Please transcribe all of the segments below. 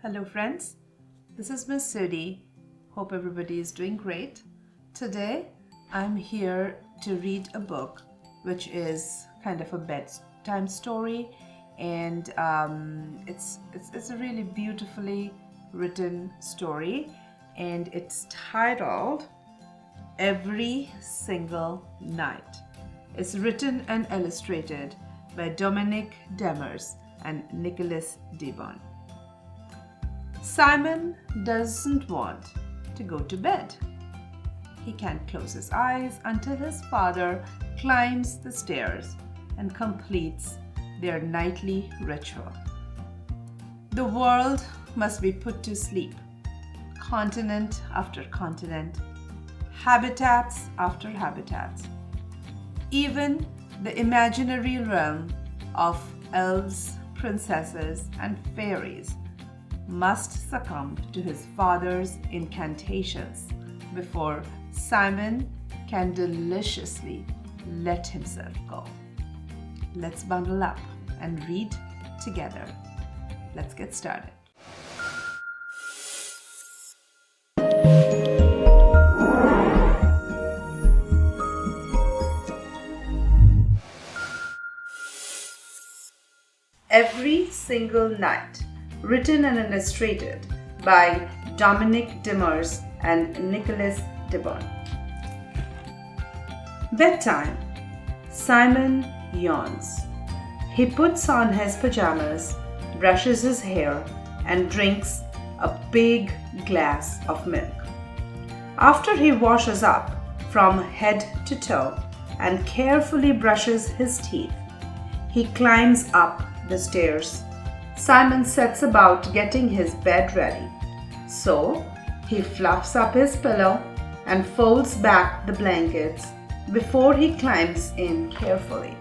Hello friends, this is Miss Sudi. Hope everybody is doing great. Today I'm here to read a book which is kind of a bedtime story, and it's a really beautifully written story, and it's titled Every Single Night. It's written and illustrated by Dominic Demers and Nicholas Debon. Simon doesn't want to go to bed. He can't close his eyes until his father climbs the stairs and completes their nightly ritual. The world must be put to sleep, continent after continent, habitats after habitats. Even the imaginary realm of elves, princesses, and fairies must succumb to his father's incantations before Simon can deliciously let himself go. Let's bundle up and read together. Let's get started. Every Single Night, written and illustrated by Dominic Demers and Nicholas Debon. Bedtime. Simon yawns. He puts on his pajamas, brushes his hair, and drinks a big glass of milk. After he washes up from head to toe and carefully brushes his teeth, he climbs up the stairs. Simon sets about getting his bed ready. So he fluffs up his pillow and folds back the blankets before he climbs in carefully.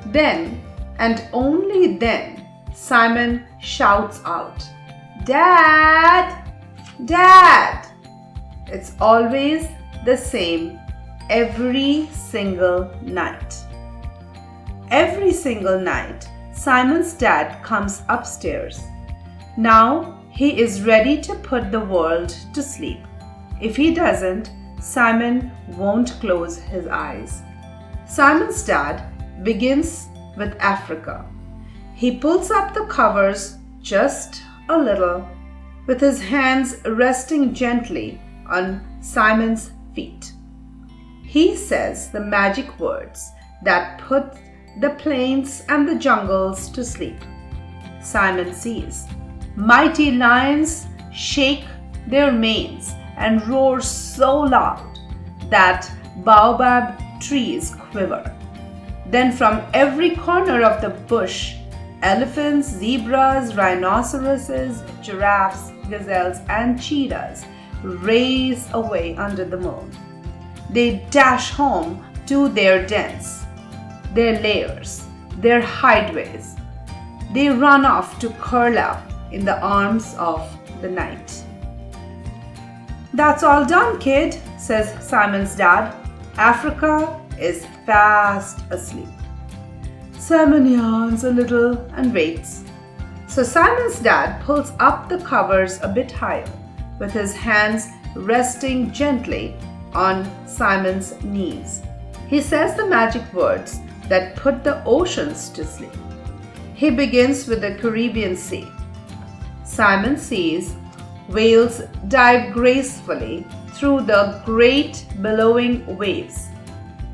Then, and only then, Simon shouts out, "Dad! Dad!" It's always the same every single night. Every single night, Simon's dad comes upstairs. Now he is ready to put the world to sleep. If he doesn't, Simon won't close his eyes. Simon's dad begins with Africa. He pulls up the covers just a little, with his hands resting gently on Simon's feet. He says the magic words that put the plains and the jungles to sleep. Simon sees mighty lions shake their manes and roar so loud that baobab trees quiver. Then from every corner of the bush, elephants, zebras, rhinoceroses, giraffes, gazelles, and cheetahs race away under the moon. They dash home to their dens, their lairs, their hideaways. They run off to curl up in the arms of the night. "That's all done, kid," says Simon's dad. "Africa is fast asleep." Simon yawns a little and waits. So Simon's dad pulls up the covers a bit higher, with his hands resting gently on Simon's knees. He says the magic words that put the oceans to sleep. He begins with the Caribbean Sea. Simon sees whales dive gracefully through the great billowing waves.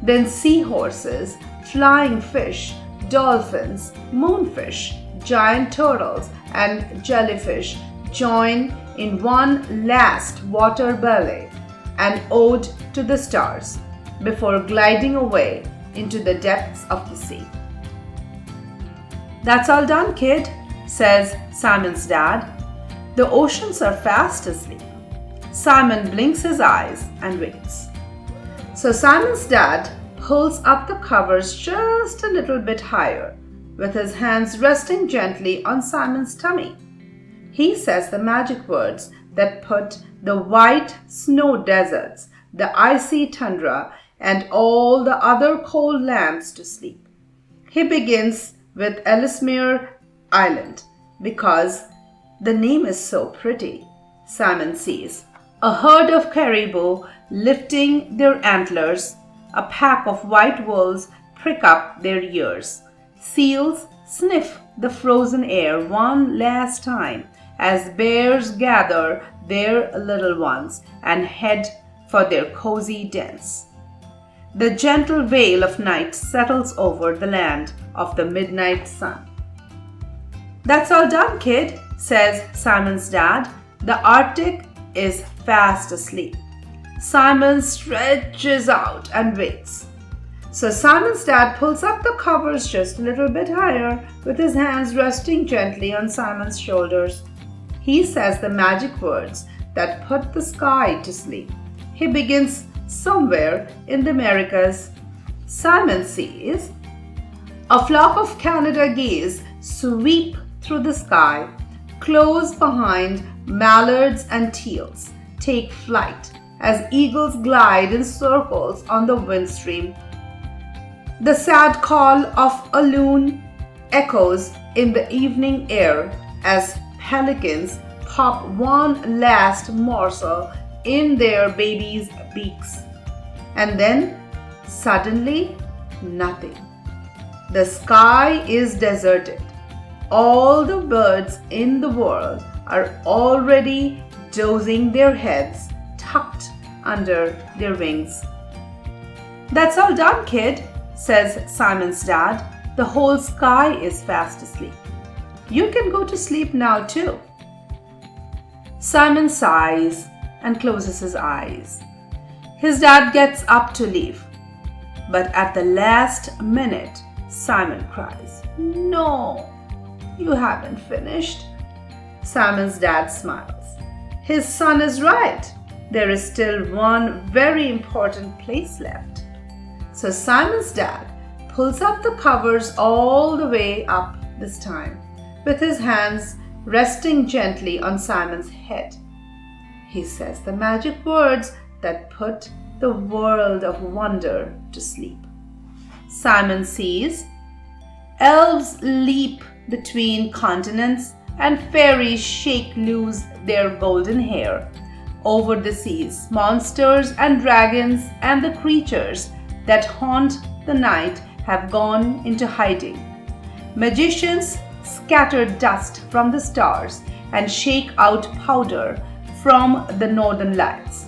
Then seahorses, flying fish, dolphins, moonfish, giant turtles, and jellyfish join in one last water ballet, an ode to the stars, before gliding away into the depths of the sea. "That's all done, kid," says Simon's dad. "The oceans are fast asleep." Simon blinks his eyes and waits. So Simon's dad pulls up the covers just a little bit higher, with his hands resting gently on Simon's tummy. He says the magic words that put the white snow deserts, the icy tundra, and all the other cold lands to sleep. He begins with Ellesmere Island because The name is so pretty, Simon sees. A herd of caribou lifting their antlers, a pack of white wolves prick up their ears. Seals sniff the frozen air one last time as bears gather their little ones and head for their cozy dens. The gentle veil of night settles over the land of the midnight sun. "That's all done, kid," says Simon's dad. "The Arctic is fast asleep." Simon stretches out and waits. So Simon's dad pulls up the covers just a little bit higher with his hands resting gently on Simon's shoulders. He says the magic words that put the sky to sleep. He begins somewhere in the Americas. Simon sees a flock of Canada geese sweep through the sky, close behind mallards and teals, take flight as eagles glide in circles on the windstream. The sad call of a loon echoes in the evening air as pelicans pop one last morsel in their babies' beaks. And then, suddenly, nothing. The sky is deserted. All the birds in the world are already dozing, their heads tucked under their wings. "That's all done, kid," says Simon's dad. "The whole sky is fast asleep. You can go to sleep now too." Simon sighs and closes his eyes. His dad gets up to leave, but at the last minute, Simon cries, "No, you haven't finished." Simon's dad smiles. His son is right. There is still one very important place left. So Simon's dad pulls up the covers all the way up this time, with his hands resting gently on Simon's head. He says the magic words that put the world of wonder to sleep. Simon sees elves leap between continents and fairies shake loose their golden hair. Over the seas, monsters and dragons and the creatures that haunt the night have gone into hiding. Magicians scatter dust from the stars and shake out powder from the northern lights.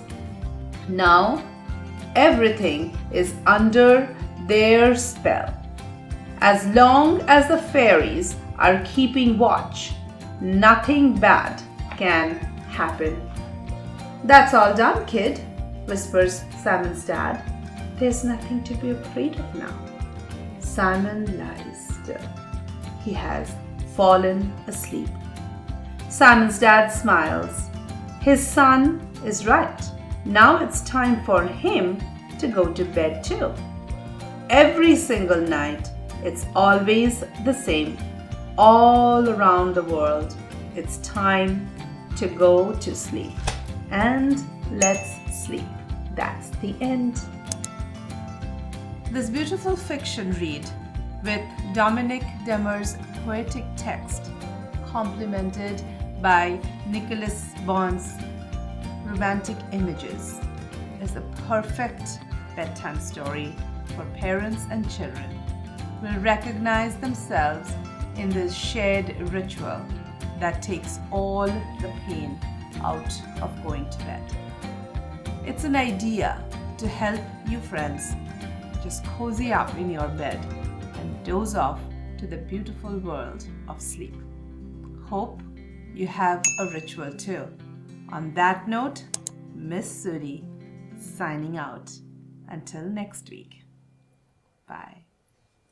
Now, everything is under their spell. As long as the fairies are keeping watch, nothing bad can happen. "That's all done, kid," whispers Simon's dad. "There's nothing to be afraid of now." Simon lies still. He has fallen asleep. Simon's dad smiles. His son is right. Now it's time for him to go to bed too. Every single night, it's always the same. All around the world, it's time to go to sleep. And let's sleep. That's the end. This beautiful fiction read with Dominic Demmer's poetic text, complemented by Nicholas Bond's romantic images, is the perfect bedtime story for parents and children who will recognize themselves in this shared ritual that takes all the pain out of going to bed. It's an idea to help you friends just cozy up in your bed and doze off to the beautiful world of sleep. Hope you have a ritual too. On that note, Miss Sudi signing out. Until next week. Bye.